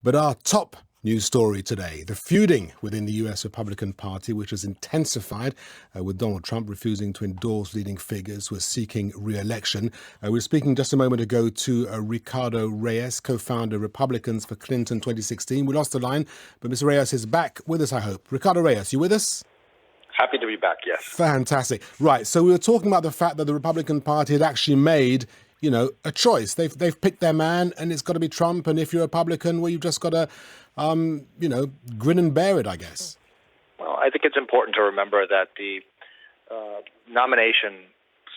But our top news story today, the feuding within the US Republican Party, which has intensified with Donald Trump refusing to endorse leading figures who are seeking re-election. We were speaking just a moment ago to Ricardo Reyes, co-founder of Republicans for Clinton 2016. We lost the line, but Mr. Reyes is back with us, I hope. Ricardo Reyes, you with us? Happy to be back, yes. Fantastic. Right, so we were talking about the fact that the Republican Party had actually made, a choice. They've picked their man, and it's got to be Trump. And if you're a Republican, well, you've just got to, grin and bear it, I guess. Well, I think it's important to remember that the nomination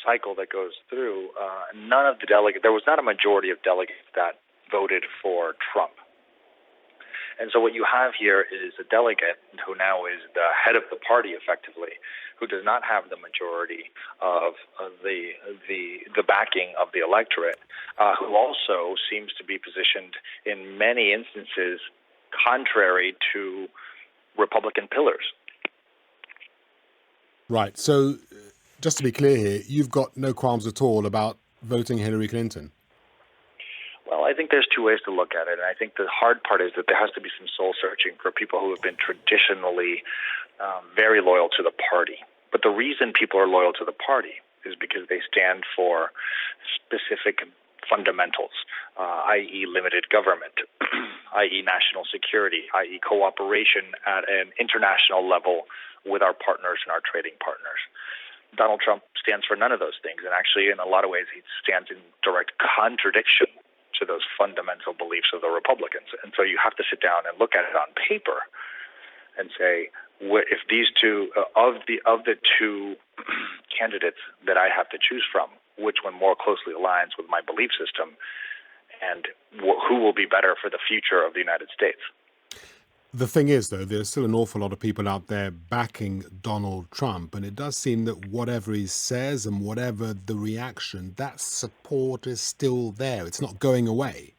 cycle that goes through, none of the delegates, there was not a majority of delegates that voted for Trump. And so what you have here is a delegate who now is the head of the party, effectively, who does not have the majority of the backing of the electorate, who also seems to be positioned in many instances contrary to Republican pillars. Right. So just to be clear here, you've got no qualms at all about voting Hillary Clinton. Well, I think there's two ways to look at it, and I think the hard part is that there has to be some soul searching for people who have been traditionally very loyal to the party. But the reason people are loyal to the party is because they stand for specific fundamentals, i.e. limited government, i.e. national security, i.e. cooperation at an international level with our partners and our trading partners. Donald Trump stands for none of those things, and actually in a lot of ways he stands in direct contradiction to those fundamental beliefs of the Republicans. And so you have to sit down and look at it on paper and say, if these two, of the two candidates that I have to choose from, which one more closely aligns with my belief system, and who will be better for the future of the United States? The thing is, though, there's still an awful lot of people out there backing Donald Trump, and it does seem that whatever he says and whatever the reaction, that support is still there. It's not going away.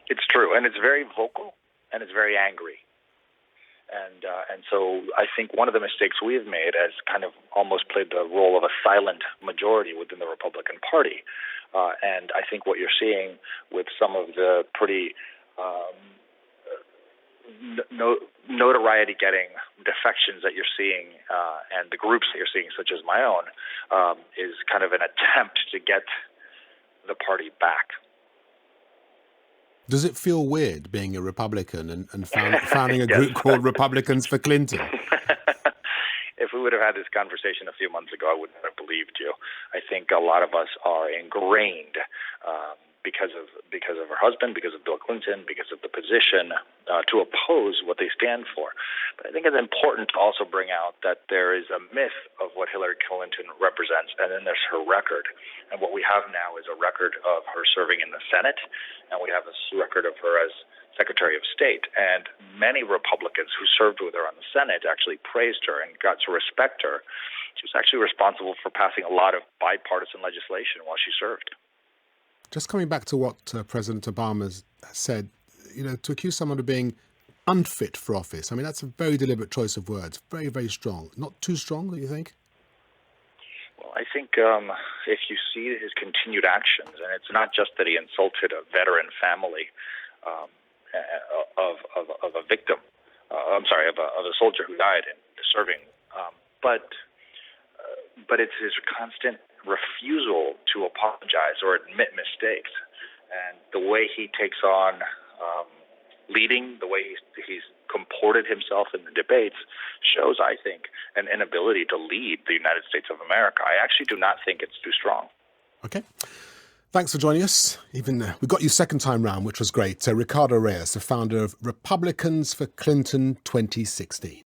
It's true, and it's very vocal, and it's very angry. And so I think one of the mistakes we have made has kind of almost played the role of a silent majority within the Republican Party. And I think what you're seeing with some of the pretty notoriety-getting defections that you're seeing and the groups that you're seeing, such as my own, is kind of an attempt to get the party back. Does it feel weird being a Republican and founding a group called Republicans for Clinton? If we would have had this conversation a few months ago, I wouldn't have believed you. I think a lot of us are ingrained because of her husband, because of Bill Clinton, because of the position to oppose what they stand for. But I think it's important to also bring out that there is a myth of what Hillary Clinton represents, and then there's her record. And what we have now is a record of her serving in the Senate, and we have a record of her as Secretary of State. And many Republicans who served with her on the Senate actually praised her and got to respect her. She was actually responsible for passing a lot of bipartisan legislation while she served. Just coming back to what President Obama said, to accuse someone of being unfit for office, I mean, that's a very deliberate choice of words, very, very strong. Not too strong, do you think? Well, I think if you see his continued actions, and it's not just that he insulted a veteran family of a victim, of a soldier who died in serving, but it's his constant refusal to apologize or admit mistakes, and the way he takes on leading, the way he's comported himself in the debates shows, I think, an inability to lead the United States of America. I actually do not think it's too strong. Okay. Thanks for joining us. We got you second time round, which was great. Ricardo Reyes, the founder of Republicans for Clinton 2016.